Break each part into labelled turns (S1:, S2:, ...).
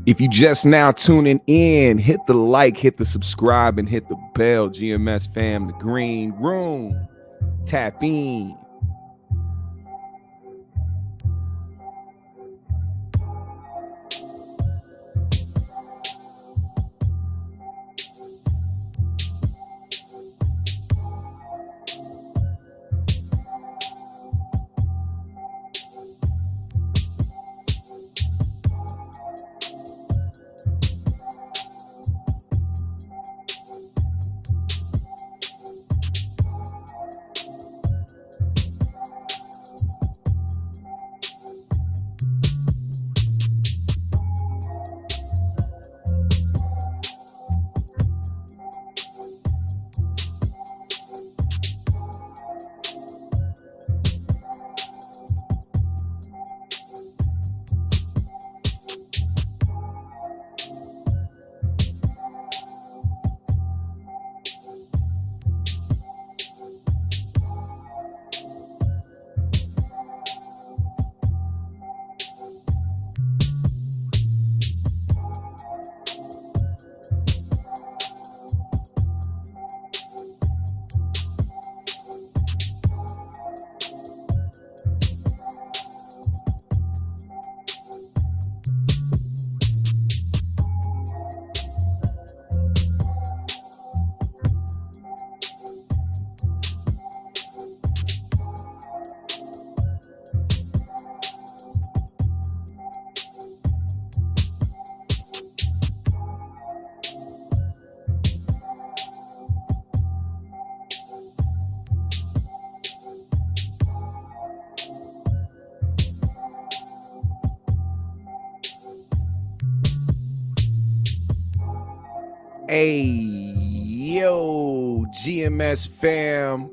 S1: If you just now tuning in, hit the like, hit the subscribe, and hit the bell. GMS fam, the green room. Tap in. Hey, yo, GMS fam,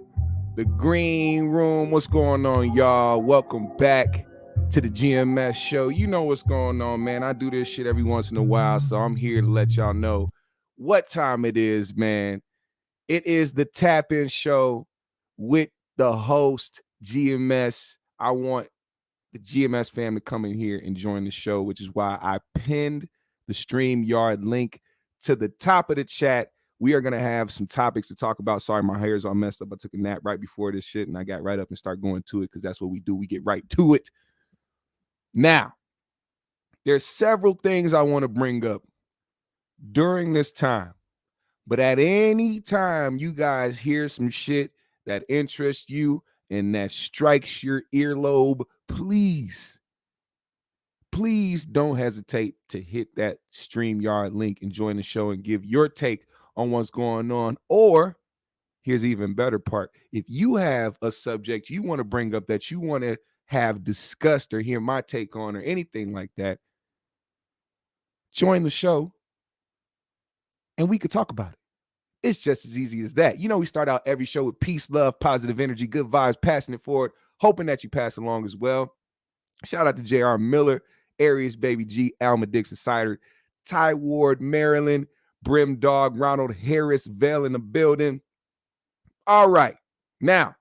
S1: the green room. What's going on, y'all? Welcome back to the GMS show. You know what's going on, man. I do this shit every once in a while, so I'm here to let y'all know what time it is, man. It is the Tap In show with the host, GMS. I want the GMS fam to come in here and join the show, which is why I pinned the StreamYard link to the top of the chat. We are going to have some topics to talk about. Sorry, my hair is all messed up. I took a nap right before this shit, and I got right up and start going to it because that's what we do. We get right to it. Now, there's several things I want to bring up during this time. But at any time you guys hear some shit that interests you and that strikes your earlobe, please don't hesitate to hit that StreamYard link and join the show and give your take on what's going on. Or here's the even better part. If you have a subject you want to bring up that you want to have discussed or hear my take on or anything like that, join the show and we could talk about it. It's just as easy as that. You know, we start out every show with peace, love, positive energy, good vibes, passing it forward, hoping that you pass along as well. Shout out to J.R. Miller, Aries Baby G, Alma Dixon Cider, Ty Ward, Maryland, Brim Dog, Ronald Harris, Vale in the building. All right. Now,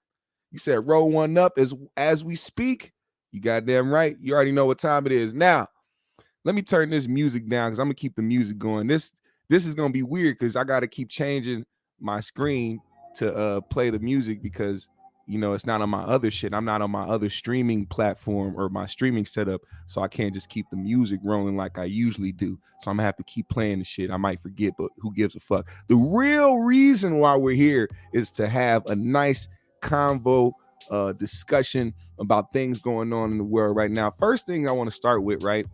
S1: you said roll one up as we speak. You goddamn right. You already know what time it is. Now, let me turn this music down because I'm going to keep the music going. This is going to be weird because I got to keep changing my screen to play the music because, you know, it's not on my other shit. I'm not on my other streaming platform or my streaming setup, so I can't just keep the music rolling like I usually do. So I'm going to have to keep playing the shit. I might forget, but who gives a fuck? The real reason why we're here is to have a nice convo discussion about things going on in the world right now. First thing I want to start with, right?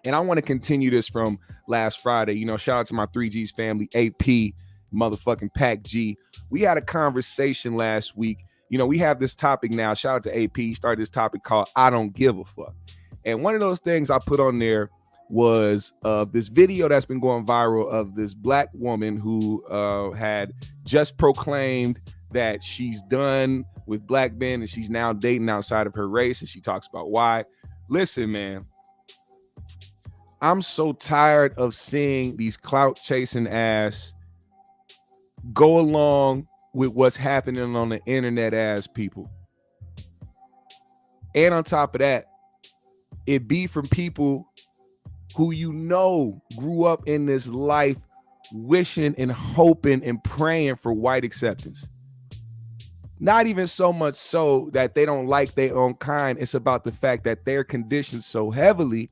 S1: And I want to continue this from last Friday. You know, shout out to my 3Gs family, AP, motherfucking Pac G. We had a conversation last week. You know, we have this topic now. Shout out to AP. He started this topic called I Don't Give a Fuck. And one of those things I put on there was this video that's been going viral of this black woman who had just proclaimed that she's done with black men and she's now dating outside of her race. And she talks about why. Listen, man. I'm so tired of seeing these clout chasing ass go along with what's happening on the internet as people. And on top of that, it be from people who you know grew up in this life wishing and hoping and praying for white acceptance. Not even so much so that they don't like their own kind. It's about the fact that they're conditioned so heavily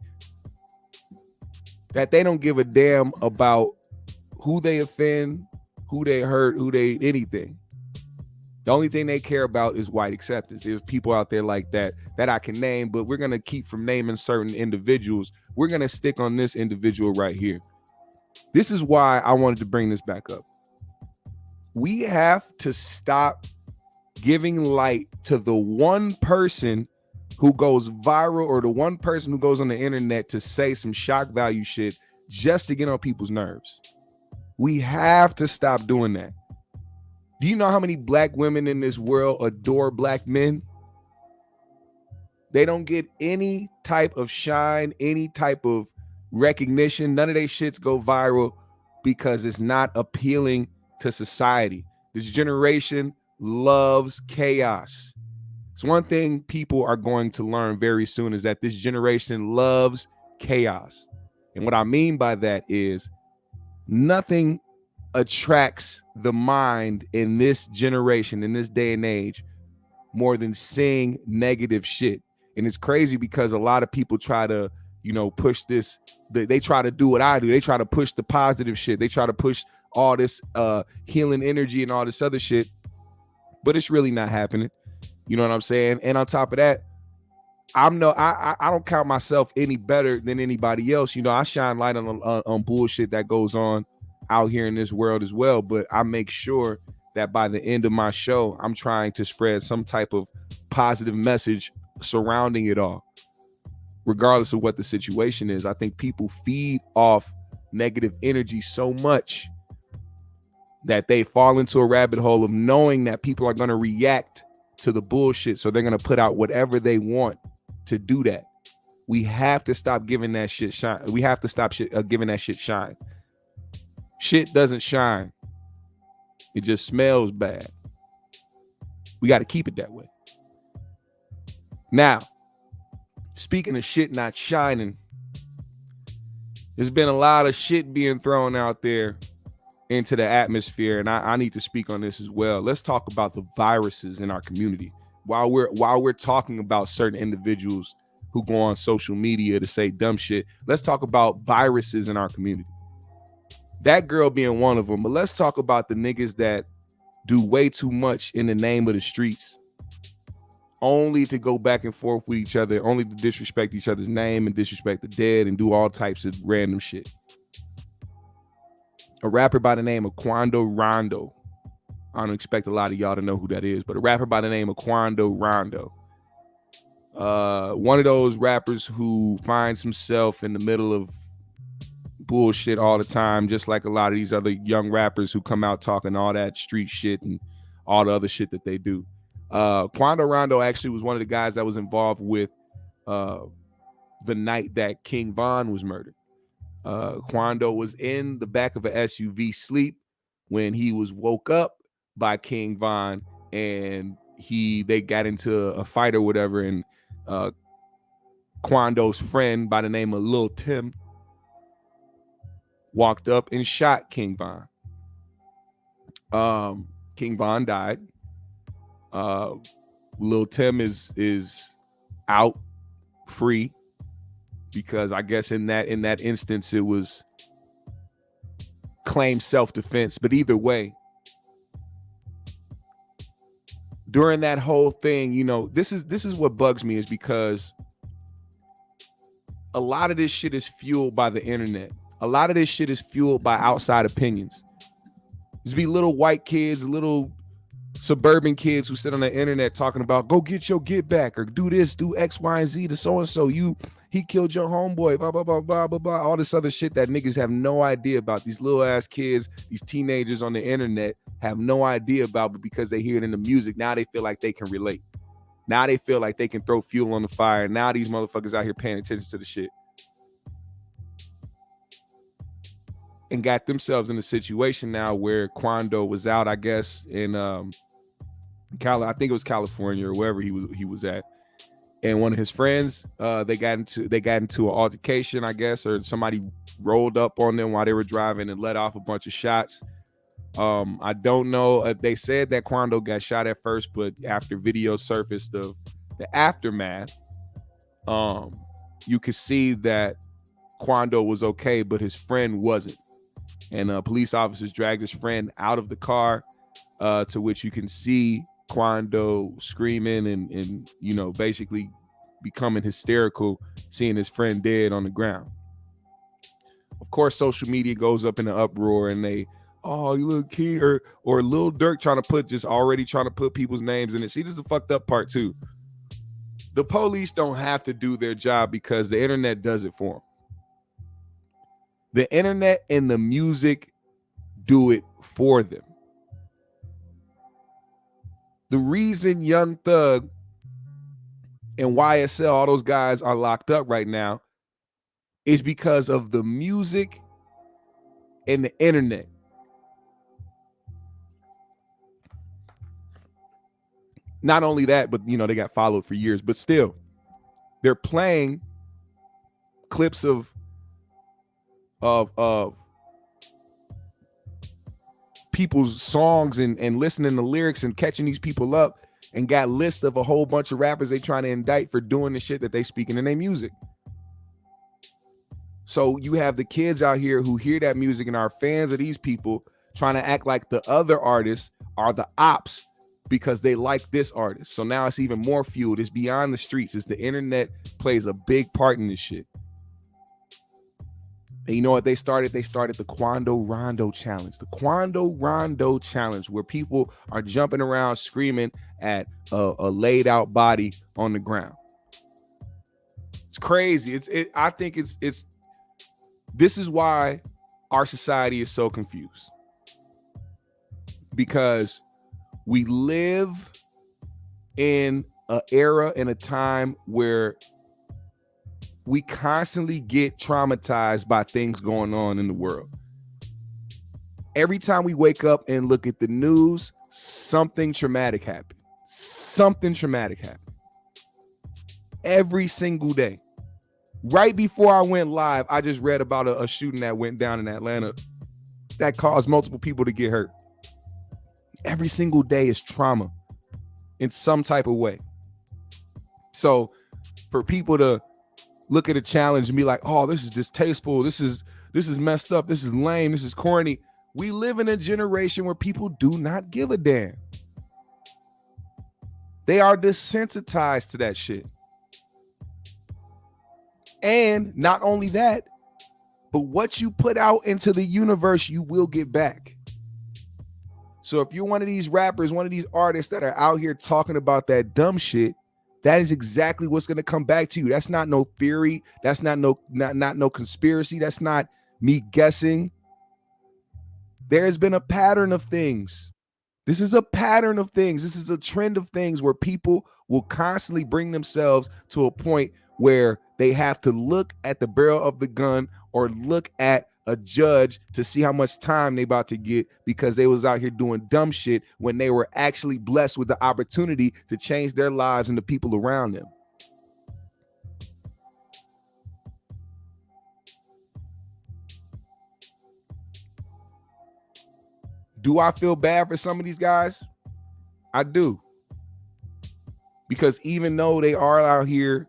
S1: that they don't give a damn about who they offend, who they hurt, who they anything. The only thing they care about is white acceptance. There's people out there like that I can name, but we're going to keep from naming certain individuals. We're going to stick on this individual right here. This is why I wanted to bring this back up. We have to stop giving light to the one person who goes viral or the one person who goes on the internet to say some shock value shit just to get on people's nerves. We have to stop doing that. Do you know how many black women in this world adore black men? They don't get any type of shine, any type of recognition. None of their shits go viral because it's not appealing to society. This generation loves chaos. It's one thing people are going to learn very soon is that this generation loves chaos. And what I mean by that is nothing attracts the mind in this generation, in this day and age, more than seeing negative shit. And it's crazy because a lot of people try to, push this. They try to do what I do. They try to push the positive shit. They try to push all this healing energy and all this other shit. But it's really not happening. You know what I'm saying? And on top of that, I don't count myself any better than anybody else. I shine light on bullshit that goes on out here in this world as well. But I make sure that by the end of my show, I'm trying to spread some type of positive message surrounding it all, regardless of what the situation is. I think people feed off negative energy so much that they fall into a rabbit hole of knowing that people are going to react to the bullshit. So they're going to put out whatever they want to do that. We have to stop giving that shit shine. We have to stop giving that shit shine. Shit doesn't shine. It just smells bad. We got to keep it that way. Now, speaking of shit not shining, there's been a lot of shit being thrown out there into the atmosphere, and I need to speak on this as well. Let's talk about the viruses in our community. While we're talking about certain individuals who go on social media to say dumb shit, let's talk about viruses in our community. That girl being one of them, but let's talk about the niggas that do way too much in the name of the streets, only to go back and forth with each other, only to disrespect each other's name and disrespect the dead and do all types of random shit. A rapper by the name of Quando Rondo. I don't expect a lot of y'all to know who that is, but a rapper by the name of Quando Rondo. One of those rappers who finds himself in the middle of bullshit all the time, just like a lot of these other young rappers who come out talking all that street shit and all the other shit that they do. Quando Rondo actually was one of the guys that was involved with the night that King Von was murdered. Quando was in the back of an SUV sleep when he was woke up by King Von, and they got into a fight or whatever, and Quando's friend by the name of Lil Tim walked up and shot King Von. King Von died. Lil Tim is out free, because I guess in that instance it was claimed self-defense. But either way, during that whole thing, this is what bugs me, is because a lot of this shit is fueled by the internet. A lot of this shit is fueled by outside opinions. There's be little white kids, little suburban kids who sit on the internet talking about, go get your get back, or do this, do X, Y, and Z to so-and-so. He killed your homeboy, blah, blah, blah, blah, blah, blah. All this other shit that niggas have no idea about. These little ass kids, these teenagers on the internet have no idea about, but because they hear it in the music, now they feel like they can relate. Now they feel like they can throw fuel on the fire. Now these motherfuckers out here paying attention to the shit. And got themselves in a situation now where Quando was out, I guess, in I think it was California or wherever he was at. and one of his friends, they got into an altercation, I guess, or somebody rolled up on them while they were driving and let off a bunch of shots. I don't know. They said that Quando got shot at first, but after video surfaced of the aftermath, you could see that Quando was okay, but his friend wasn't. And police officers dragged his friend out of the car, to which you can see Quando screaming and you know, basically becoming hysterical, seeing his friend dead on the ground. Of course, social media goes up in an uproar, and they, oh, you little kid, or Lil Durk trying to put people's names in it. See, this is a fucked up part too. The police don't have to do their job because the internet does it for them. The internet and the music do it for them. The reason Young Thug and YSL, all those guys, are locked up right now is because of the music and the internet. Not only that, but you know, they got followed for years, but still, they're playing clips of people's songs and listening to lyrics and catching these people up, and got lists of a whole bunch of rappers they trying to indict for doing the shit that they speaking in their music. So you have the kids out here who hear that music and are fans of these people trying to act like the other artists are the ops because they like this artist. So now it's even more fueled. It's beyond the streets. It's the internet plays a big part in this shit. And you know what they started? They started the Quando Rondo challenge. The Quando Rondo challenge, where people are jumping around screaming at a laid out body on the ground. It's crazy. I think it's this is why our society is so confused. Because we live in an era and a time where we constantly get traumatized by things going on in the world. Every time we wake up and look at the news, something traumatic happened. Something traumatic happened. Every single day. Right before I went live, I just read about a shooting that went down in Atlanta that caused multiple people to get hurt. Every single day is trauma in some type of way. So for people to look at a challenge and be like, oh, this is distasteful, this is messed up, this is lame, this is corny. We live in a generation where people do not give a damn. They are desensitized to that shit. And not only that, but what you put out into the universe, you will get back. So if you're one of these rappers, one of these artists that are out here talking about that dumb shit, that is exactly what's going to come back to you. That's not no theory. That's not no conspiracy. That's not me guessing. There has been a pattern of things. This is a pattern of things. This is a trend of things where people will constantly bring themselves to a point where they have to look at the barrel of the gun or look at a judge to see how much time they about to get because they was out here doing dumb shit when they were actually blessed with the opportunity to change their lives and the people around them. Do I feel bad for some of these guys? I do. Because even though they are out here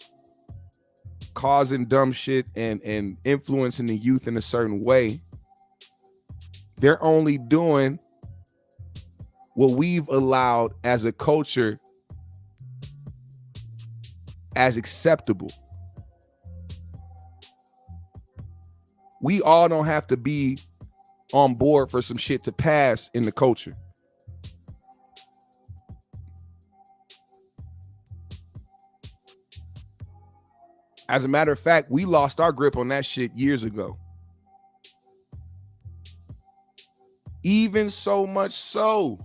S1: causing dumb shit and influencing the youth in a certain way, they're only doing what we've allowed as a culture as acceptable. We all don't have to be on board for some shit to pass in the culture. As a matter of fact, we lost our grip on that shit years ago. Even so much so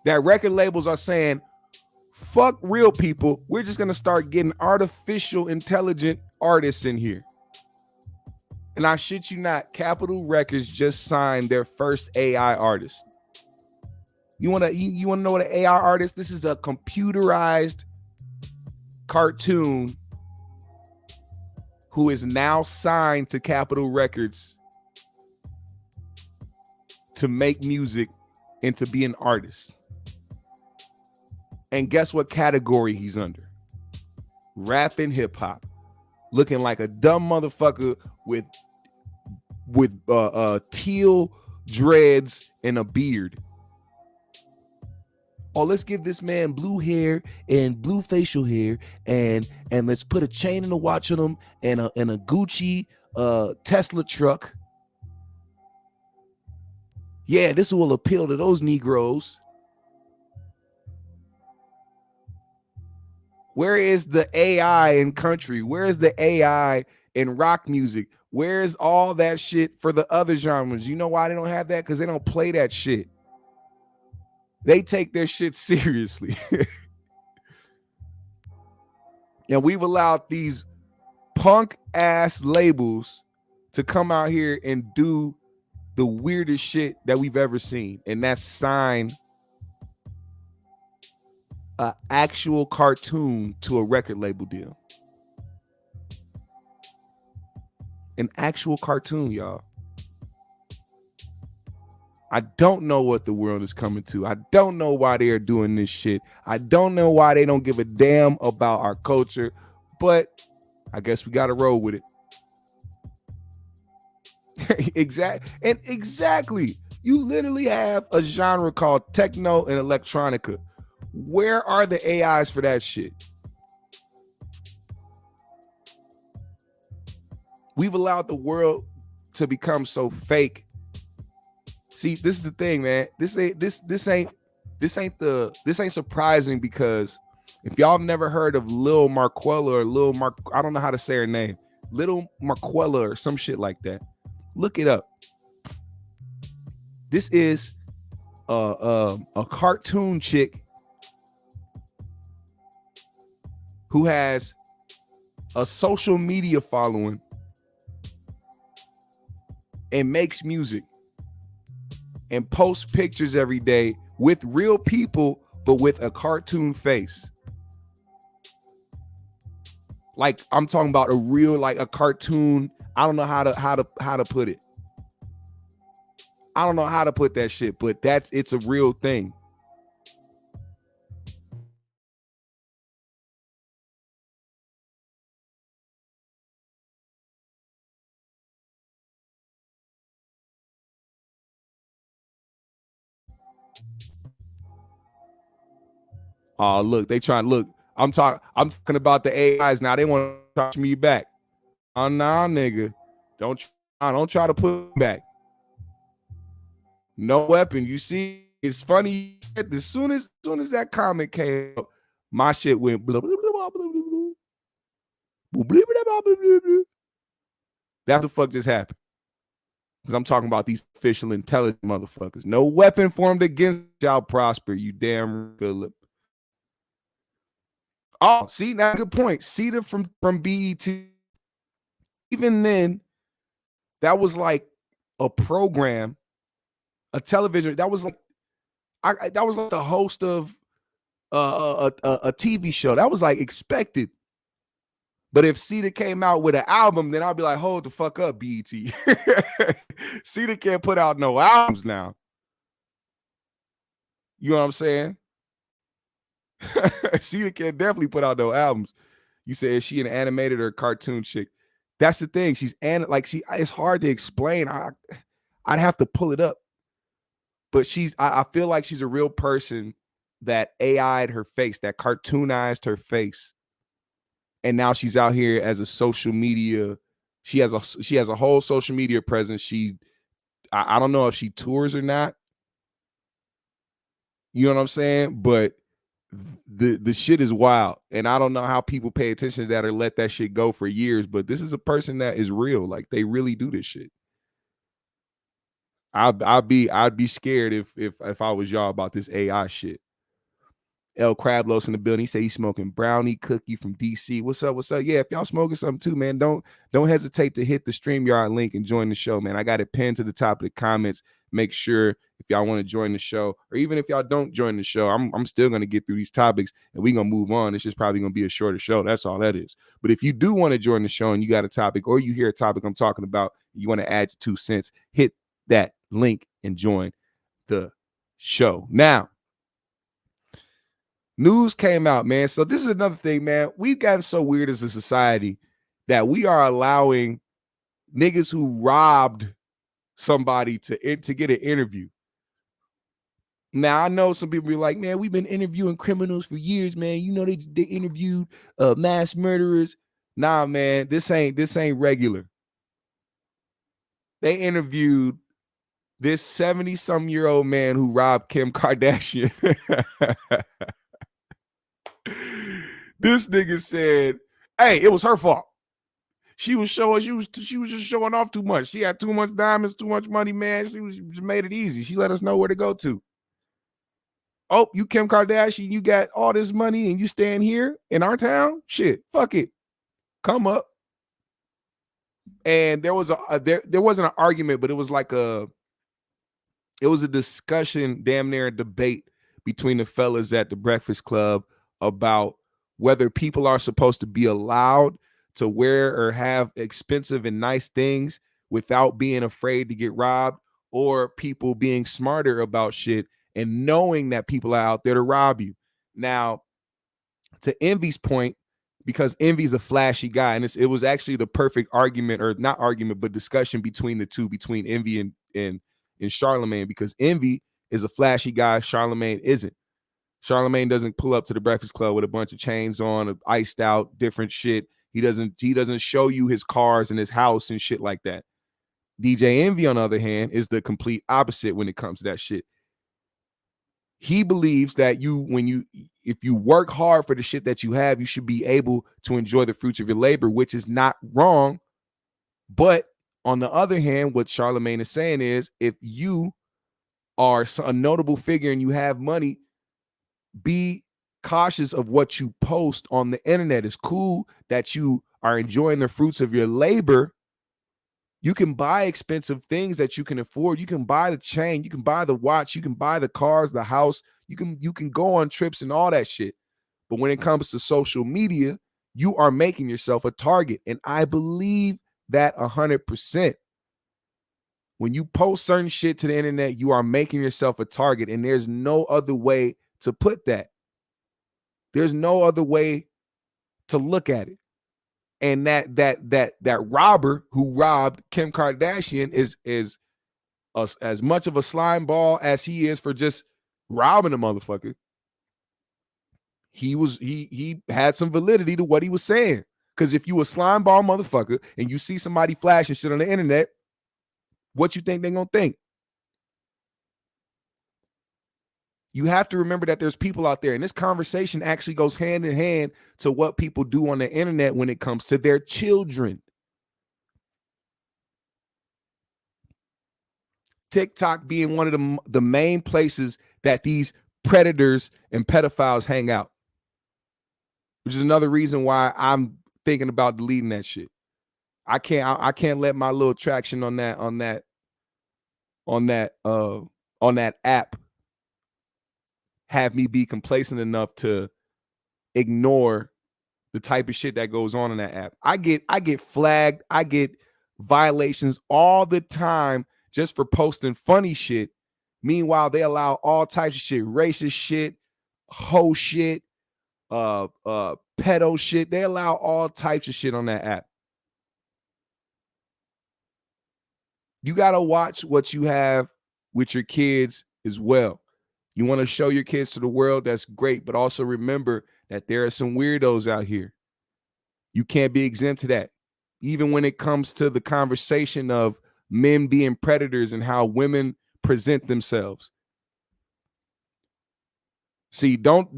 S1: that record labels are saying, fuck real people. We're just going to start getting artificial intelligent artists in here. And I shit you not, Capitol Records just signed their first AI artist. You want to know what an AI artist? This is a computerized cartoon who is now signed to Capitol Records to make music and to be an artist. And guess what category he's under? Rap and hip hop. Looking like a dumb motherfucker with teal dreads and a beard. Oh, let's give this man blue hair and blue facial hair, and let's put a chain and a watch on him and a Gucci Tesla truck. Yeah, this will appeal to those Negroes. Where is the AI in country? Where is the AI in rock music? Where is all that shit for the other genres? You know why they don't have that? Because they don't play that shit. They take their shit seriously. And we've allowed these punk ass labels to come out here and do the weirdest shit that we've ever seen. And that's sign an actual cartoon to a record label deal. An actual cartoon, y'all. I don't know what the world is coming to. I don't know why they are doing this shit. I don't know why they don't give a damn about our culture, but I guess we got to roll with it. Exactly. You literally have a genre called techno and electronica. Where are the AIs for that shit? We've allowed the world to become so fake. See, this is the thing, man. This ain't surprising, because if y'all have never heard of Lil Marquella or Lil Mark, I don't know how to say her name, Little Marquella or some shit like that. Look it up. This is a cartoon chick who has a social media following and makes music and posts pictures every day with real people, but with a cartoon face. Like, I'm talking about a real, like a cartoon. I don't know how to put it. I don't know how to put that shit, but it's a real thing. Oh, look, they trying to look. I'm talking about the AIs now. They want to touch me back. Oh, nah, nigga. Don't try to put me back. No weapon. You see, it's funny. As soon as that comment came up, my shit went blah, blah, blah, blah, blah, blah, blah, blah, blah, blah, blah. That's the fuck just happened. Because I'm talking about these official intelligent motherfuckers. No weapon formed against y'all prosper, you damn Philip. Oh, see, now good point. Cedar from BET. Even then, that was like a program, a television. That was like that was like the host of a TV show. That was like expected. But if Cedar came out with an album, then I'd be like, hold the fuck up, BET. Cedar can't put out no albums now. You know what I'm saying? Cedar can't definitely put out no albums. You say, is she an animated or cartoon chick? That's the thing. She's it's hard to explain. I'd have to pull it up. But I feel like she's a real person that AI'd her face, that cartoonized her face. And now she's out here as a social media. She has a whole social media presence. I don't know if she tours or not. You know what I'm saying? But the shit is wild. And I don't know how people pay attention to that or let that shit go for years. But this is a person that is real. Like, they really do this shit. I'd be scared if I was y'all about this AI shit. El Crablos in the building. He say he's smoking brownie cookie from DC. What's up? What's up? Yeah, if y'all smoking something too, man, don't hesitate to hit the StreamYard link and join the show, man. I got it pinned to the top of the comments. Make sure if y'all want to join the show, or even if y'all don't join the show, I'm still gonna get through these topics and we're gonna move on. It's just probably gonna be a shorter show. That's all that is. But if you do want to join the show and you got a topic, or you hear a topic I'm talking about, you want to add your 2 cents, hit that link and join the show. Now, news came out, man. So this is another thing, man. We've gotten so weird as a society that we are allowing niggas who robbed somebody to get an interview. Now, I know some people be like, man, we've been interviewing criminals for years, man. You know, they interviewed mass murderers. Nah, man, this ain't regular. They interviewed this 70-some-year-old man who robbed Kim Kardashian. This nigga said, hey, it was her fault. She was just showing off too much. She had too much diamonds, too much money, man. She just made it easy. She let us know where to go to. Oh, you Kim Kardashian, you got all this money and you staying here in our town? Shit, fuck it. Come up. And there was there wasn't an argument, but it was like a discussion, damn near a debate between the fellas at the Breakfast Club about whether people are supposed to be allowed to wear or have expensive and nice things without being afraid to get robbed, or people being smarter about shit and knowing that people are out there to rob you. Now, to Envy's point, because Envy's a flashy guy, and it was actually the perfect argument, or not argument, but discussion between the two, between Envy and Charlemagne, because Envy is a flashy guy, Charlemagne isn't. Charlemagne doesn't pull up to the Breakfast Club with a bunch of chains on, iced out, different shit. He doesn't show you his cars and his house and shit like that. DJ Envy, on the other hand, is the complete opposite when it comes to that shit. He believes that if you work hard for the shit that you have, you should be able to enjoy the fruits of your labor, which is not wrong. But on the other hand, what Charlemagne is saying is, if you are a notable figure and you have money, be cautious of what you post on the internet. It's cool that you are enjoying the fruits of your labor. You can buy expensive things that you can afford. You can buy the chain, you can buy the watch, you can buy the cars, the house, you can go on trips and all that shit. But when it comes to social media, you are making yourself a target. And I believe that 100%. When you post certain shit to the internet, you are making yourself a target. And there's no other way to put that. There's no other way to look at it. And that robber who robbed Kim Kardashian is as much of a slime ball as he is for just robbing a motherfucker. He had some validity to what he was saying. Because if you a slime ball motherfucker and you see somebody flashing shit on the internet, what you think they're gonna think? You have to remember that there's people out there, and this conversation actually goes hand in hand to what people do on the internet when it comes to their children. TikTok being one of the main places that these predators and pedophiles hang out, which is another reason why I'm thinking about deleting that shit. I can't let my little traction on that app have me be complacent enough to ignore the type of shit that goes on in that app. I get flagged. I get violations all the time just for posting funny shit. Meanwhile, they allow all types of shit, racist shit, hoe shit, pedo shit. They allow all types of shit on that app. You got to watch what you have with your kids as well. You want to show your kids to the world, that's great, but also remember that there are some weirdos out here. You can't be exempt to that. Even when it comes to the conversation of men being predators and how women present themselves. See, don't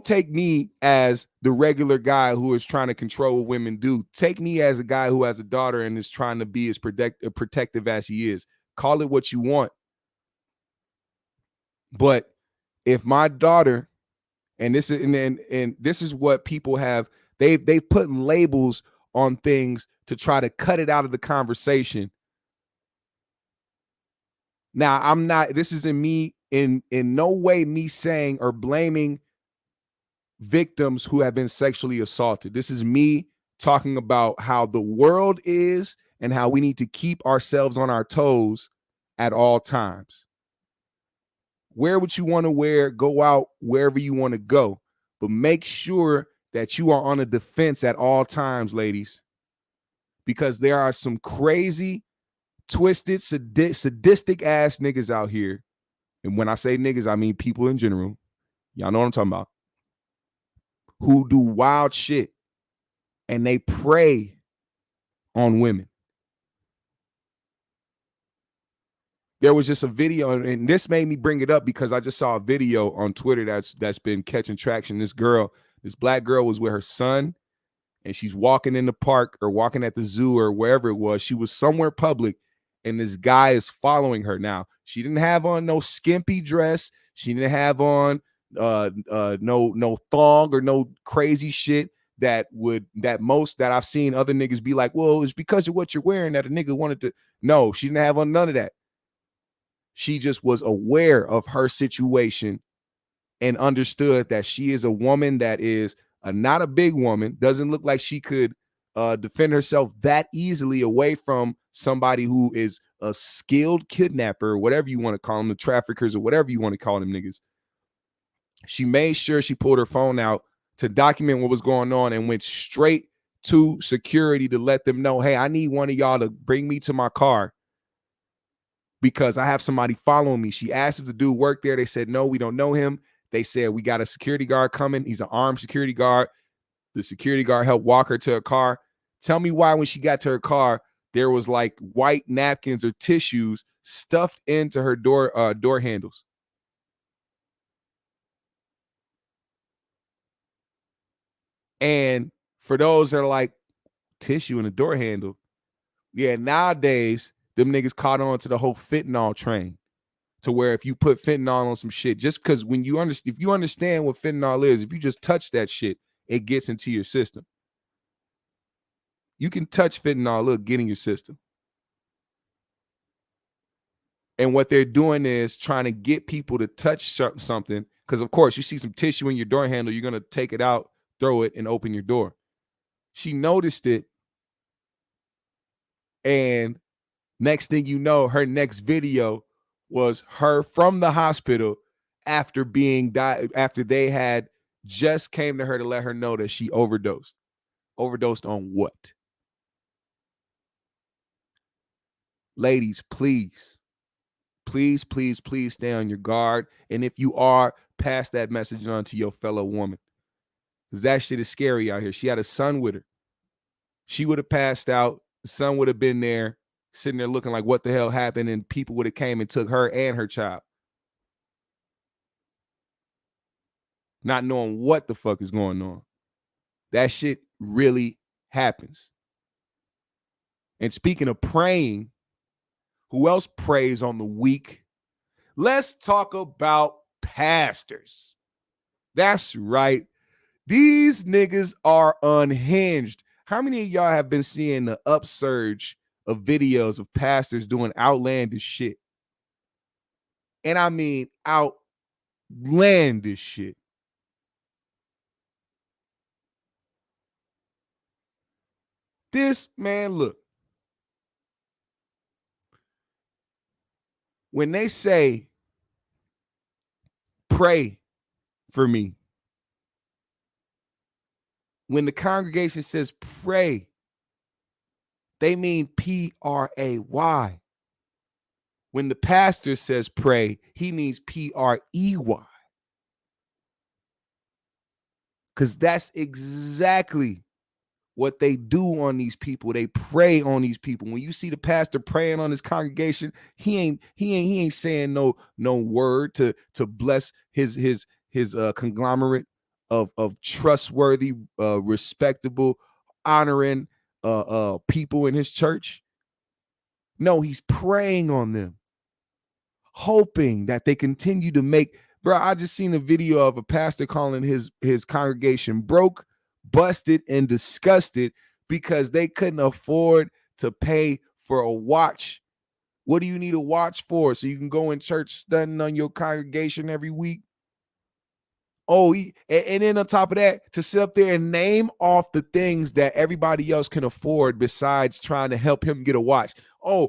S1: take me as the regular guy who is trying to control what women do. Take me as a guy who has a daughter and is trying to be as protective as he is. Call it what you want. But if my daughter And this is and this is what people have. They've put labels on things to try to cut it out of the conversation. Now, I'm not, this isn't me in no way me saying or blaming victims who have been sexually assaulted. This is me talking about how the world is and how we need to keep ourselves on our toes at all times. Wear what you want to wear, go out wherever you want to go, but make sure that you are on a defense at all times, ladies, because there are some crazy, twisted, sadistic ass niggas out here. And when I say niggas, I mean people in general. Y'all know what I'm talking about. Who do wild shit and they prey on women. There was just a video, and this made me bring it up because I just saw a video on Twitter that's been catching traction. This black girl was with her son, and she's walking in the park or walking at the zoo or wherever it was. She was somewhere public, and this guy is following her. Now, she didn't have on no skimpy dress. She didn't have on no thong or no crazy shit that I've seen other niggas be like, well, it's because of what you're wearing that a nigga wanted to. No, she didn't have on none of that. She just was aware of her situation and understood that she is a woman that is not a big woman, doesn't look like she could defend herself that easily away from somebody who is a skilled kidnapper, or whatever you want to call them, the traffickers or whatever you want to call them niggas. She made sure she pulled her phone out to document what was going on and went straight to security to let them know, hey, I need one of y'all to bring me to my car because I have somebody following me. She asked if the dude worked there. They said, no, we don't know him. They said, we got a security guard coming. He's an armed security guard. The security guard helped walk her to her car. Tell me why when she got to her car, there was like white napkins or tissues stuffed into her door handles. And for those that are like, tissue in a door handle, yeah, nowadays, them niggas caught on to the whole fentanyl train, to where if you put fentanyl on some shit, just because if you understand what fentanyl is, if you just touch that shit, it gets into your system. You can touch fentanyl, look, get in your system. And what they're doing is trying to get people to touch something, because of course you see some tissue in your door handle, you're going to take it out, throw it, and open your door. She noticed it, and next thing you know, her next video was her from the hospital after after they had just came to her to let her know that she overdosed. Overdosed on what? Ladies, please stay on your guard. And if you are, pass that message on to your fellow woman, because that shit is scary out here. She had a son with her. She would have passed out. The son would have been there, sitting there looking like, what the hell happened? And people would have came and took her and her child, not knowing what the fuck is going on. That shit really happens. And speaking of praying, who else prays on the weak? Let's talk about pastors. That's right. These niggas are unhinged. How many of y'all have been seeing the upsurge of videos of pastors doing outlandish shit? And I mean outlandish shit. This man, look. When they say, pray for me, when the congregation says pray, they mean P-R-A-Y. When the pastor says pray, he means P-R-E-Y. Because that's exactly what they do on these people. They pray on these people. When you see the pastor praying on his congregation, he ain't saying no word to bless his conglomerate of trustworthy, respectable, honoring people in his church. No, he's praying on them, hoping that they continue to make Bro, I just seen a video of a pastor calling his congregation broke, busted, and disgusted because they couldn't afford to pay for a watch. What do you need a watch for? So you can go in church stunting on your congregation every week? Oh, and then on top of that, to sit up there and name off the things that everybody else can afford besides trying to help him get a watch. I'm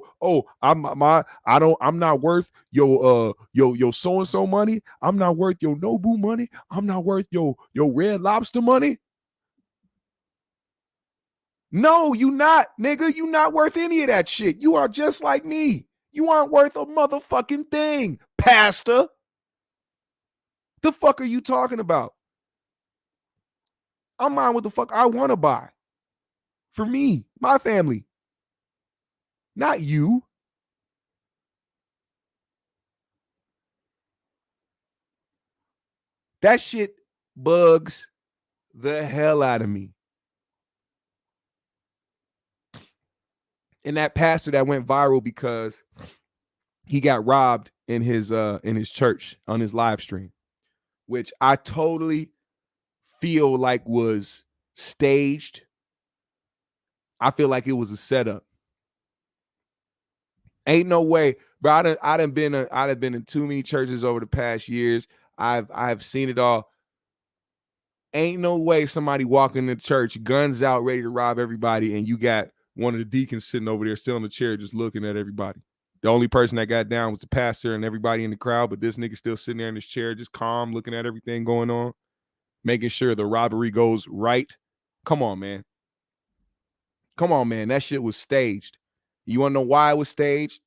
S1: not worth your so and so money. I'm not worth your Nobu money. I'm not worth your Red Lobster money. No, you not, nigga. You not worth any of that shit. You are just like me. You aren't worth a motherfucking thing, pastor. The fuck are you talking about? I'm buying what the fuck I want to buy. For me, my family. Not you. That shit bugs the hell out of me. And that pastor that went viral because he got robbed in his church on his live stream, which I totally feel like was staged. I feel like it was a setup. Ain't no way, bro. I'd have been in too many churches over the past years. I've seen it all. Ain't no way somebody walking in church, guns out, ready to rob everybody, and you got one of the deacons sitting over there still in the chair just looking at everybody. The only person that got down was the pastor and everybody in the crowd, but this nigga still sitting there in his chair, just calm, looking at everything going on, making sure the robbery goes right. Come on, man. Come on, man. That shit was staged. You want to know why it was staged?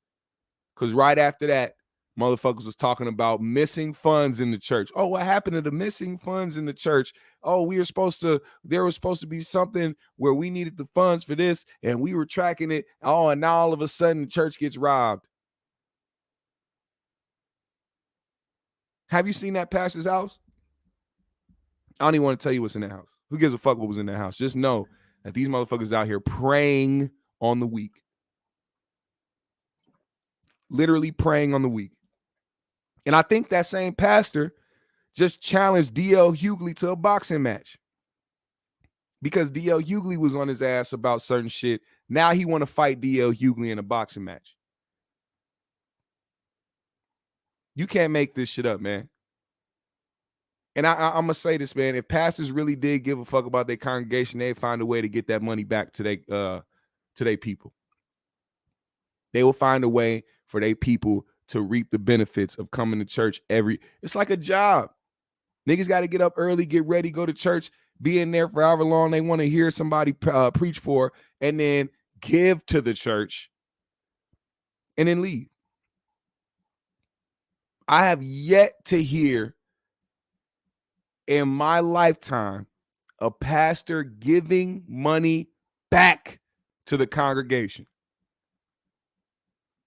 S1: Because right after that, motherfuckers was talking about missing funds in the church. Oh, what happened to the missing funds in the church? Oh, there was supposed to be something where we needed the funds for this, and we were tracking it. Oh, and now all of a sudden the church gets robbed. Have you seen that pastor's house? I don't even want to tell you what's in that house. Who gives a fuck what was in that house? Just know that these motherfuckers out here preying on the weak. Literally preying on the weak. And I think that same pastor just challenged D.L. Hughley to a boxing match because D.L. Hughley was on his ass about certain shit. Now he want to fight D.L. Hughley in a boxing match. You can't make this shit up, man. And I'm going to say this, man. If pastors really did give a fuck about their congregation, they'd find a way to get that money back to their people. They will find a way for their people to reap the benefits of coming to church it's like a job. Niggas got to get up early, get ready, go to church, be in there for however long they want to hear somebody preach for, and then give to the church and then leave. I have yet to hear in my lifetime a pastor giving money back to the congregation.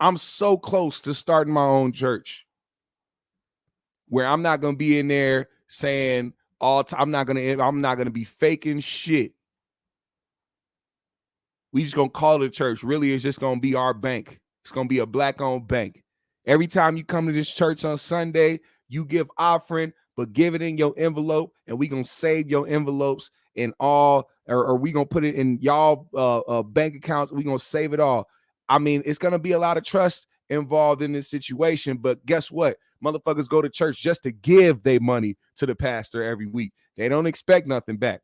S1: I'm so close to starting my own church where I'm not going to be in there saying I'm not going to be faking shit. We just going to call it a church. Really, it's just going to be our bank. It's going to be a black-owned bank. Every time you come to this church on Sunday, you give offering, but give it in your envelope, and we going to save your envelopes in all, or we going to put it in y'all bank accounts. We going to save it all. I mean, it's going to be a lot of trust involved in this situation, but guess what? Motherfuckers go to church just to give their money to the pastor every week. They don't expect nothing back.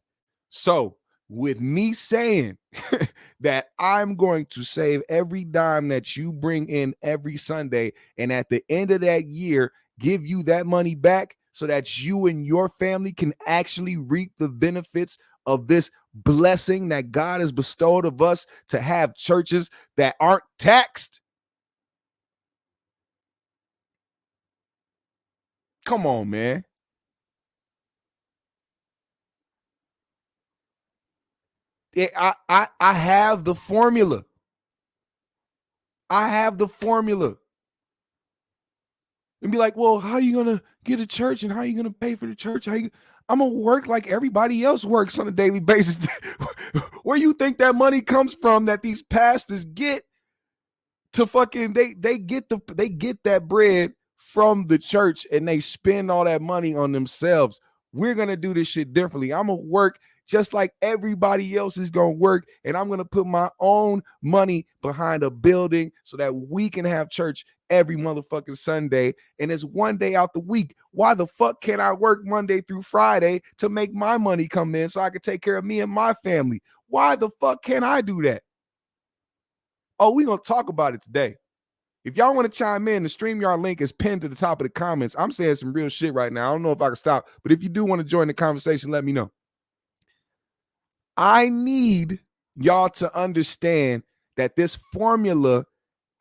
S1: So with me saying that I'm going to save every dime that you bring in every Sunday, and at the end of that year, give you that money back so that you and your family can actually reap the benefits of this blessing that God has bestowed of us to have churches that aren't taxed. Come on, man. I have the formula. I have the formula. And be like, well, how are you going to get a church and how are you going to pay for the church? I'm going to work like everybody else works on a daily basis. Where you think that money comes from that these pastors get to fucking, they get that bread from the church and they spend all that money on themselves. We're going to do this shit differently. I'm going to work just like everybody else is going to work, and I'm going to put my own money behind a building so that we can have church every motherfucking Sunday, and it's one day out the week. Why the fuck can't I work Monday through Friday to make my money come in so I can take care of me and my family? Why the fuck can't I do that? Oh, we're going to talk about it today. If y'all want to chime in, the StreamYard link is pinned to the top of the comments. I'm saying some real shit right now. I don't know if I can stop, but if you do want to join the conversation, let me know. I need y'all to understand that this formula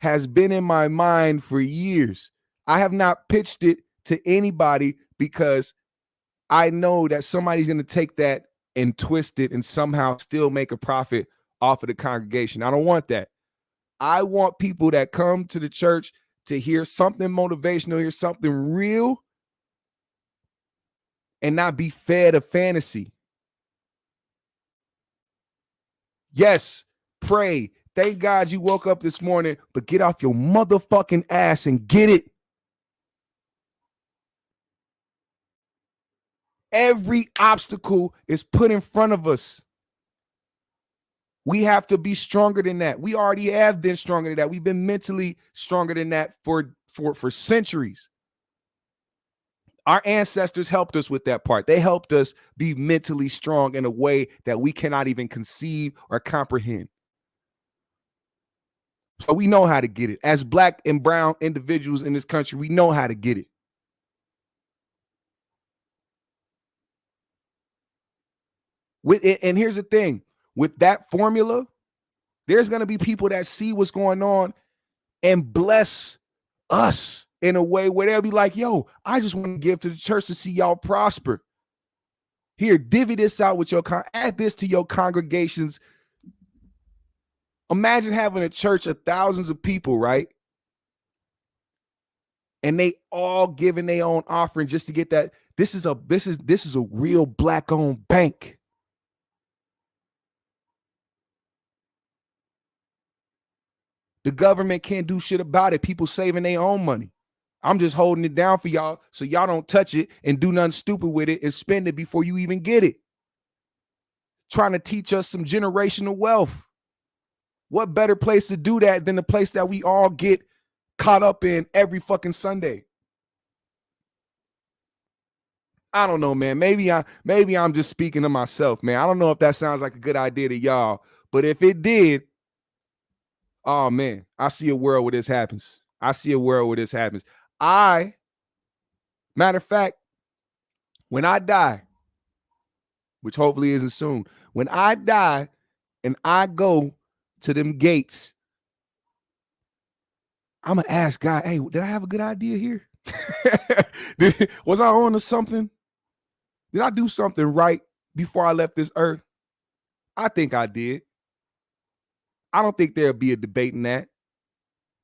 S1: has been in my mind for years. I have not pitched it to anybody because I know that somebody's going to take that and twist it and somehow still make a profit off of the congregation. I don't want that. I want people that come to the church to hear something motivational, hear something real, and not be fed a fantasy. Yes, pray. Thank God you woke up this morning, but get off your motherfucking ass and get it. Every obstacle is put in front of us. We have to be stronger than that. We already have been stronger than that. We've been mentally stronger than that for centuries. Our ancestors helped us with that part. They helped us be mentally strong in a way that we cannot even conceive or comprehend. So we know how to get it. As black and brown individuals in this country, we know how to get it. And here's the thing. With that formula, there's going to be people that see what's going on and bless us in a way where they'll be like, yo, I just want to give to the church to see y'all prosper. Here, divvy this out with add this to your congregations. Imagine having a church of thousands of people, right? And they all giving their own offering just to get that. This is a real black-owned bank. The government can't do shit about it. People saving their own money. I'm just holding it down for y'all so y'all don't touch it and do nothing stupid with it and spend it before you even get it. Trying to teach us some generational wealth. What better place to do that than the place that we all get caught up in every fucking Sunday? I don't know, man. Maybe I'm just speaking to myself, man. I don't know if that sounds like a good idea to y'all, but if it did, oh man, I see a world where this happens. Matter of fact, when I die, which hopefully isn't soon, when I die and I go to them gates, I'm going to ask God, hey, did I have a good idea here? Was I on to something? Did I do something right before I left this earth? I think I did. I don't think there'll be a debate in that.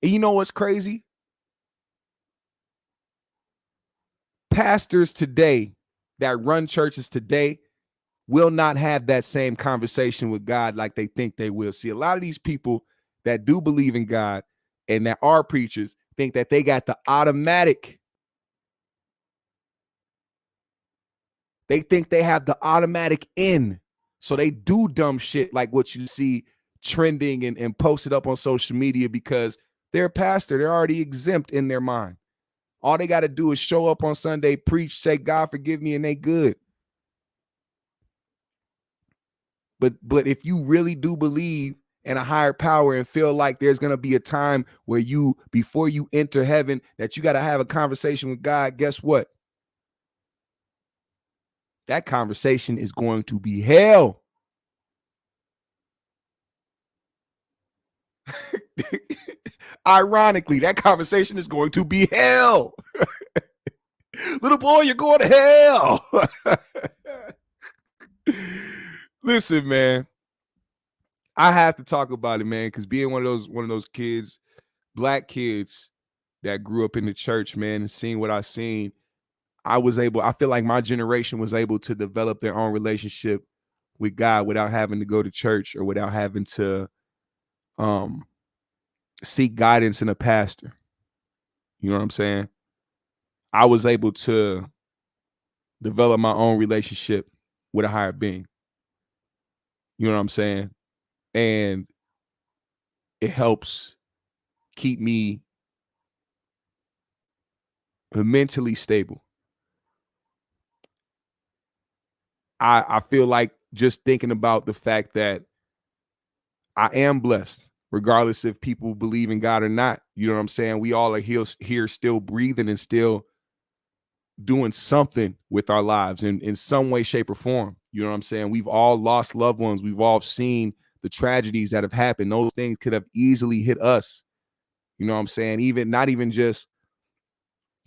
S1: And you know what's crazy? Pastors today that run churches today will not have that same conversation with God like they think they will. See, a lot of these people that do believe in God and that are preachers think that they got the automatic. They think they have the automatic in. So they do dumb shit like what you see trending and posted up on social media because they're a pastor. They're already exempt in their mind. All they got to do is show up on Sunday, preach, say, God, forgive me, and they good. But if you really do believe in a higher power and feel like there's going to be a time where you, before you enter heaven, that you got to have a conversation with God, guess what? That conversation is going to be hell. Ironically, that conversation is going to be hell. Little boy, you're going to hell. Listen, man, I have to talk about it, man, because being one of those kids, black kids that grew up in the church, man, and seeing what I seen, I feel like my generation was able to develop their own relationship with God without having to go to church or without having to seek guidance in a pastor. You know what I'm saying? I was able to develop my own relationship with a higher being. You know what I'm saying? And it helps keep me mentally stable. I feel like just thinking about the fact that I am blessed, regardless if people believe in God or not. You know what I'm saying? We all are here still breathing and still doing something with our lives in some way, shape, or form. You know what I'm saying? We've all lost loved ones. We've all seen the tragedies that have happened. Those things could have easily hit us. You know what I'm saying? Even not even just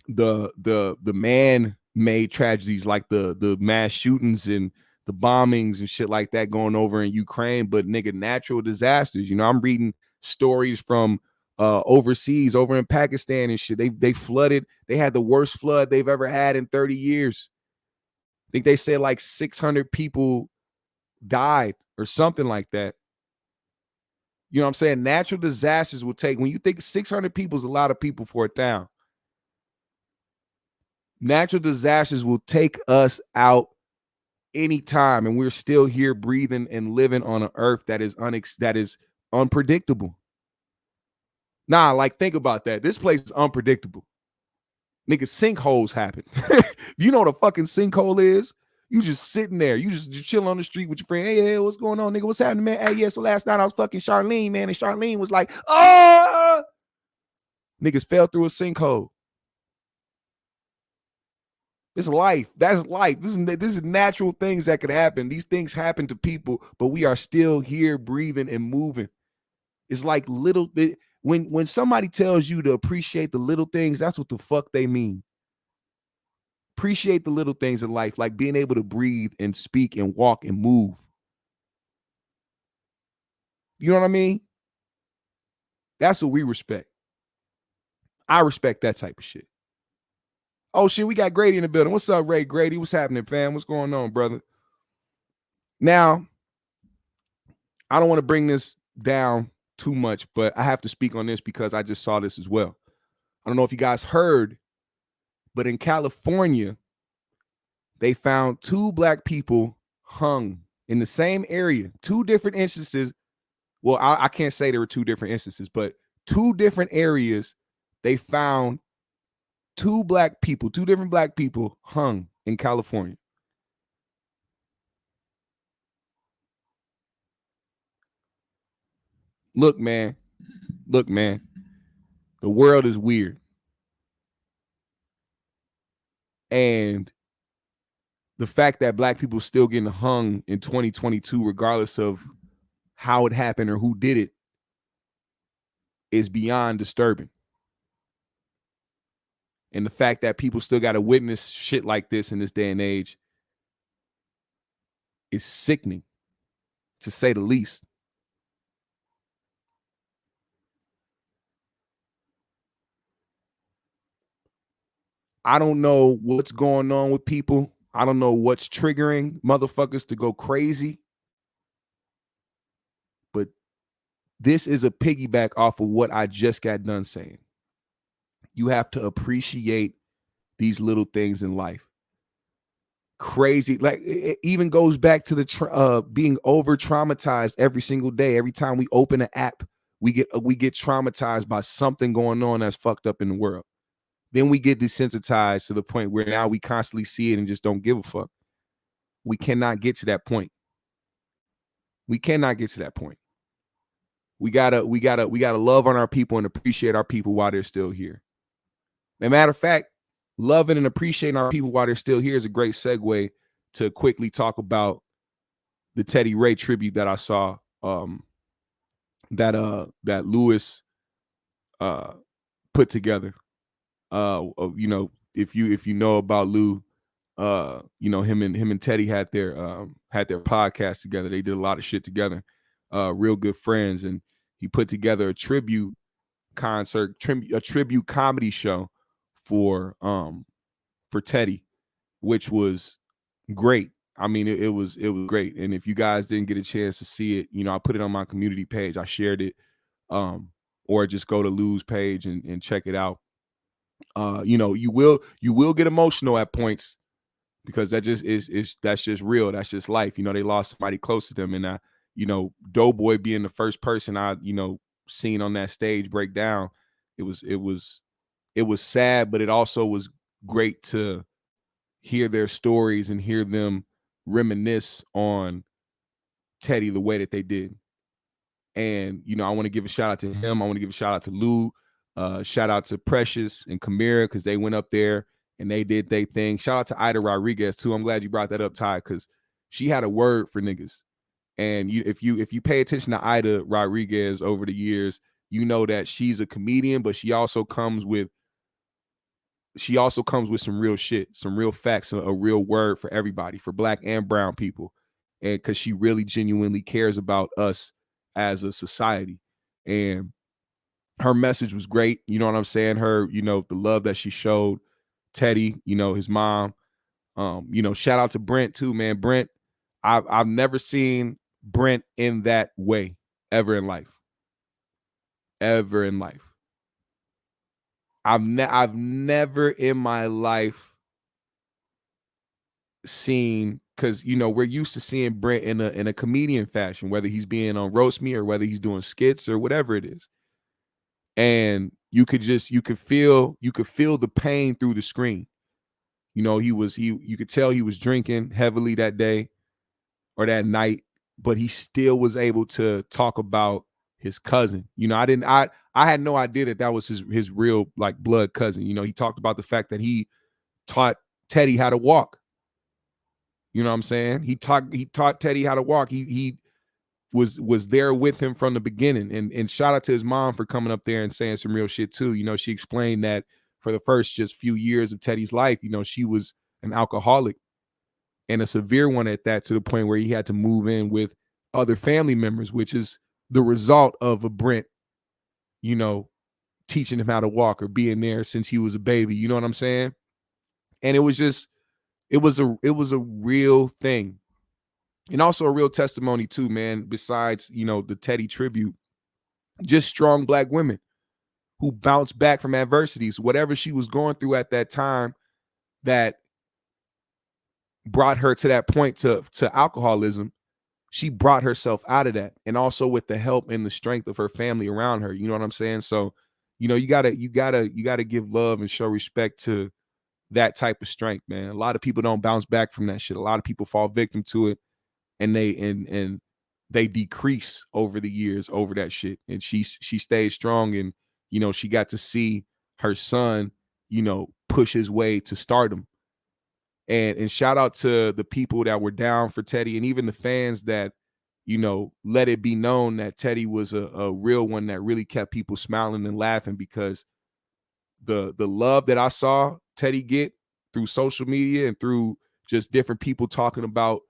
S1: the man-made tragedies like the mass shootings and the bombings and shit like that going over in Ukraine, but nigga, natural disasters. You know, I'm reading stories from overseas, over in Pakistan and shit. They flooded. They had the worst flood they've ever had in 30 years. I think they said like 600 people died or something like that. You know what I'm saying? Natural disasters will take, when you think 600 people is a lot of people for a town, natural disasters will take us out anytime, and we're still here breathing and living on an earth that is unpredictable. Nah, like think about that. This place is unpredictable. Nigga, sinkholes happen. You know what a fucking sinkhole is? You just sitting there. You just chilling on the street with your friend. Hey, what's going on, nigga? What's happening, man? Hey, yeah, so last night I was fucking Charlene, man, and Charlene was like, oh! Niggas fell through a sinkhole. It's life. That's life. This is natural things that could happen. These things happen to people, but we are still here breathing and moving. It's like when somebody tells you to appreciate the little things, that's what the fuck they mean. Appreciate the little things in life, like being able to breathe and speak and walk and move. You know what I mean? That's what we respect. I respect that type of shit. Oh shit, we got Grady in the building. What's up, Ray? Grady, what's happening, fam? What's going on, brother? Now, I don't want to bring this down too much, but I have to speak on this because I just saw this as well. I don't know if you guys heard, but in California, they found 2 black people hung in the same area, 2 different instances. Well, I can't say there were 2 different instances, but 2 different areas, they found 2 different black people hung in California. Look, man, the world is weird. And the fact that black people still getting hung in 2022, regardless of how it happened or who did it, is beyond disturbing. And the fact that people still got to witness shit like this in this day and age is sickening, to say the least. I don't know what's going on with people. I don't know what's triggering motherfuckers to go crazy. But this is a piggyback off of what I just got done saying. You have to appreciate these little things in life. Crazy, like it even goes back to the being over traumatized every single day. Every time we open an app, we get traumatized by something going on that's fucked up in the world. Then we get desensitized to the point where now we constantly see it and just don't give a fuck. We cannot get to that point. We cannot get to that point. We gotta love on our people and appreciate our people while they're still here. As a matter of fact, loving and appreciating our people while they're still here is a great segue to quickly talk about the Teddy Ray tribute that I saw. That Lewis put together. You know, if you know about Lou, you know, him and Teddy had their podcast together. They did a lot of shit together. Real good friends, and he put together a tribute concert, a tribute comedy show for Teddy, which was great. I mean, it was great. And if you guys didn't get a chance to see it, you know, I put it on my community page. I shared it, or just go to Lou's page and check it out. You will get emotional at points, because that just is that's just real. That's just life. They lost somebody close to them. And Doughboy being the first person I, seen on that stage break down, it was sad, but it also was great to hear their stories and hear them reminisce on Teddy the way that they did. And I want to give a shout out to him. I want to give a shout out to Lou. Shout out to Precious and Kamira, because they went up there and they did their thing. Shout out to Ida Rodriguez too. I'm glad you brought that up, Ty, because she had a word for niggas. And if you pay attention to Ida Rodriguez over the years, you know that she's a comedian, but she also comes with some real shit, some real facts, a real word for everybody, for Black and brown people. And because she really genuinely cares about us as a society. And her message was great. You know what I'm saying? The love that she showed Teddy, his mom. Shout out to Brent too, man. Brent, I've never seen Brent in that way ever in life. Ever in life. I've never in my life seen, because we're used to seeing Brent in a comedian fashion, whether he's being on Roast Me or whether he's doing skits or whatever it is. And you could feel the pain through the screen. You could tell he was drinking heavily that day or that night, but he still was able to talk about his cousin. I had no idea that was his real, like, blood cousin. He talked about the fact that he taught Teddy how to walk. You know what I'm saying? He taught Teddy how to walk. He was there with him from the beginning. And shout out to his mom for coming up there and saying some real shit too. She explained that for the first just few years of Teddy's life, she was an alcoholic, and a severe one at that, to the point where he had to move in with other family members, which is the result of a Brent, teaching him how to walk, or being there since he was a baby. You know what I'm saying? And it was a real thing. And also a real testimony too, man, besides, the Teddy tribute, just strong Black women who bounced back from adversities, whatever she was going through at that time, that brought her to that point, to alcoholism. She brought herself out of that, and also with the help and the strength of her family around her. You know what I'm saying? So, you gotta give love and show respect to that type of strength, man. A lot of people don't bounce back from that shit. A lot of people fall victim to it, and they decrease over the years over that shit. And she stayed strong, and she got to see her son, push his way to stardom. And shout out to the people that were down for Teddy, and even the fans that, let it be known that Teddy was a real one that really kept people smiling and laughing, because the love that I saw Teddy get through social media and through just different people talking about,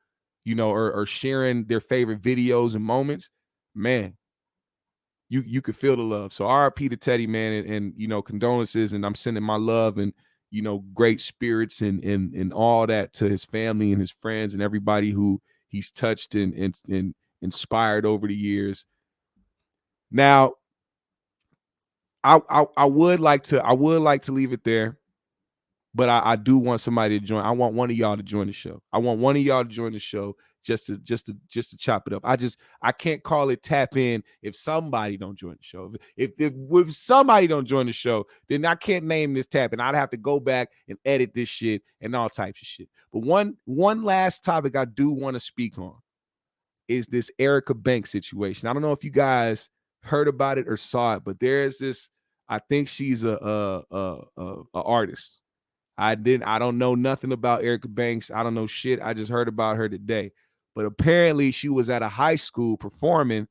S1: or sharing their favorite videos and moments, man, you could feel the love. So RIP to Teddy, man, and condolences, and I'm sending my love and great spirits and all that to his family and his friends and everybody who he's touched and inspired over the years. Now, I would like to leave it there, but I do want somebody to join. I want one of y'all to join the show. I want one of y'all to join the show just to chop it up. I can't call it tap in if somebody don't join the show. If somebody don't join the show, then I can't name this tap in. I'd have to go back and edit this shit and all types of shit. But one last topic I do want to speak on is this Erica Banks situation. I don't know if you guys heard about it or saw it, but there's this. I think she's a artist. I don't know nothing about Erica Banks. I don't know shit. I just heard about her today. But apparently she was at a high school performing,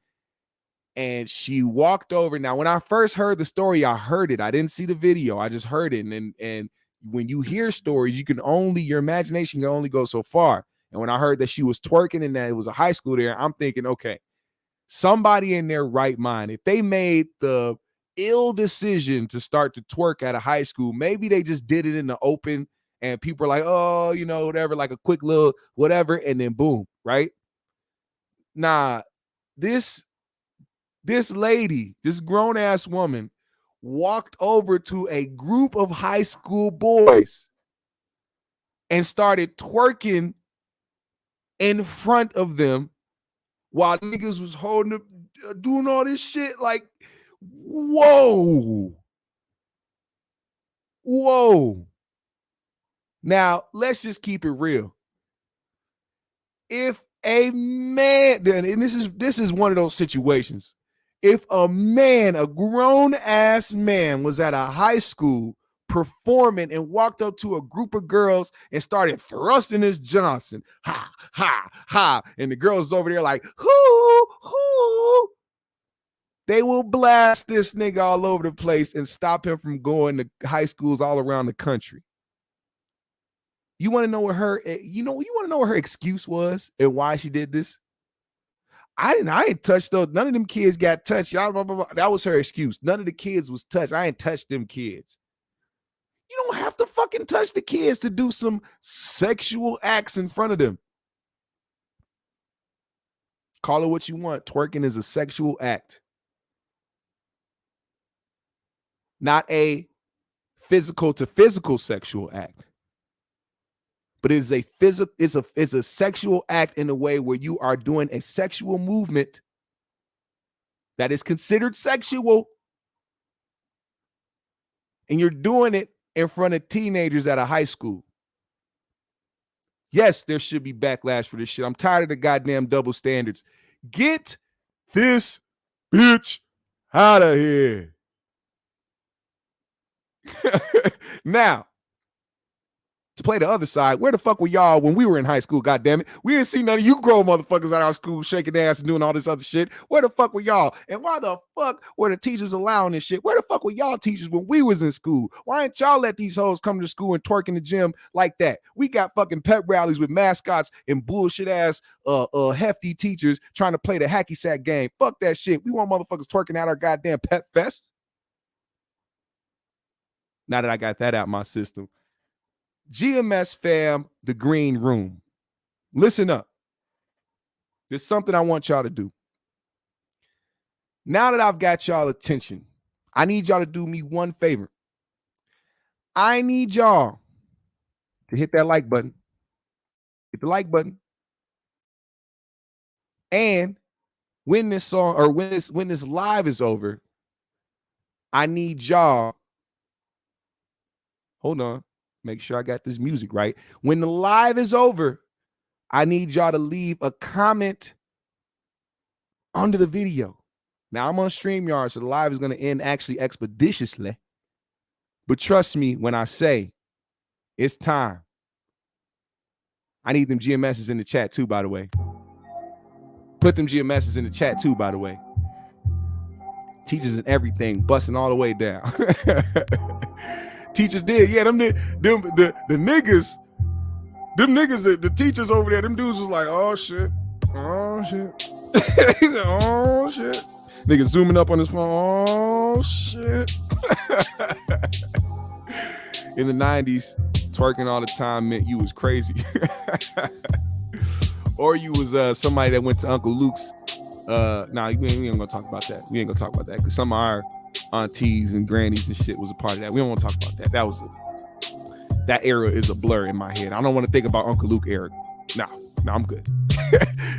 S1: and she walked over. Now, when I first heard the story, I heard it. I didn't see the video. I just heard it. And when you hear stories, your imagination can only go so far. And when I heard that she was twerking and that it was a high school there, I'm thinking, okay, somebody in their right mind, if they made the ill decision to start to twerk at a high school, maybe they just did it in the open and people are like, oh, whatever, like a quick little whatever, and then boom, right? Nah, this lady, this grown-ass woman, walked over to a group of high school boys and started twerking in front of them while niggas was holding up, doing all this shit. Like, whoa. Whoa. Now, let's just keep it real. If a man, and this is one of those situations, if a man, a grown-ass man, was at a high school performing and walked up to a group of girls and started thrusting his Johnson, ha, ha, ha, and the girls over there like, hoo, hoo, they will blast this nigga all over the place and stop him from going to high schools all around the country. You want to know what her, you want to know what her excuse was and why she did this? I ain't touched those. None of them kids got touched. Y'all, blah, blah, blah. That was her excuse. None of the kids was touched. I ain't touched them kids. You don't have to fucking touch the kids to do some sexual acts in front of them. Call it what you want. Twerking is a sexual act. Not a physical to physical sexual act. But it is a sexual act in a way where you are doing a sexual movement that is considered sexual, and you're doing it in front of teenagers at a high school. Yes, there should be backlash for this shit. I'm tired of the goddamn double standards. Get this bitch out of here. Now, to play the other side, where the fuck were y'all when we were in high school, goddammit? We didn't see none of you grown motherfuckers at our school shaking ass and doing all this other shit. Where the fuck were y'all? And why the fuck were the teachers allowing this shit? Where the fuck were y'all teachers when we was in school? Why didn't y'all let these hoes come to school and twerk in the gym like that? We got fucking pep rallies with mascots and bullshit ass hefty teachers trying to play the hacky sack game. Fuck that shit. We want motherfuckers twerking at our goddamn pep fest. Now that I got that out my system. GMS fam, the green room. Listen up. There's something I want y'all to do. Now that I've got y'all attention, I need y'all to do me one favor. I need y'all to hit that like button. Hit the like button. And when this song or when this live is over, I need y'all. Hold on. Make sure I got this music right. When the live is over, I need y'all to leave a comment under the video. Now, I'm on StreamYard, so the live is going to end actually expeditiously. But trust me when I say it's time. I need them GMSs in the chat too, by the way. Put them GMSs in the chat too, by the way. Teachers and everything, busting all the way down. Teachers did, yeah. The niggas, the teachers over there, them dudes was like, oh shit. He said, oh shit. Nigga zooming up on his phone, oh shit. In the 90s, twerking all the time meant you was crazy. Or you was somebody that went to Uncle Luke's. Nah, we ain't gonna talk about that. We ain't gonna talk about that because some of our aunties and grannies and shit was a part of that. We don't want to talk about that. That era is a blur in my head. I don't want to think about Uncle Luke era. No, I'm good.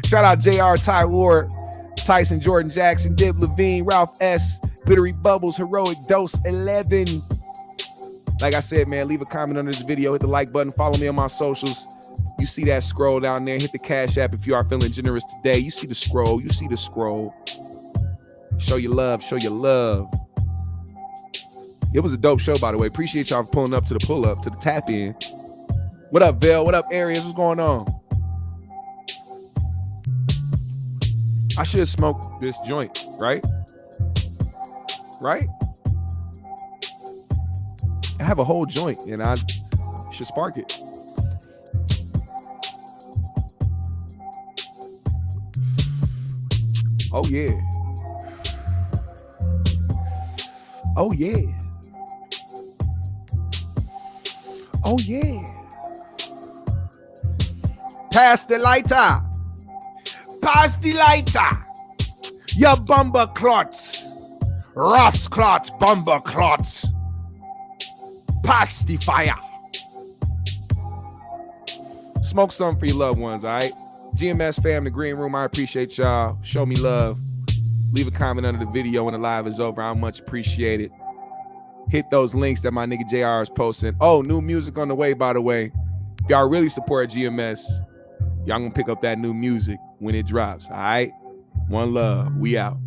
S1: Shout out JR, Ty Ward, Tyson, Jordan Jackson, Dib Levine, Ralph S, Glittery Bubbles, Heroic Dose 11. Like I said, man, leave a comment under this video, hit the like button, follow me on my socials. You see that scroll down there, hit the Cash App if you are feeling generous today. You see the scroll, Show your love, It was a dope show, by the way. Appreciate y'all for pulling up to the pull-up, to the tap-in. What up, Vel? What up, Arias? What's going on? I should smoke this joint, right? Right? I have a whole joint, and I should spark it. Oh, yeah. Oh, yeah. Oh, yeah. Pass the lighter. Pass the lighter. Ya bumper clots. Ross clots, bomber clots. Pastifier. Smoke something for your loved ones, all right? GMS fam, the green room, I appreciate y'all. Show me love. Leave a comment under the video when the live is over. I much appreciate it. Hit those links that my nigga JR is posting. Oh, new music on the way, by the way. If y'all really support GMS, y'all gonna pick up that new music when it drops, all right? One love. We out.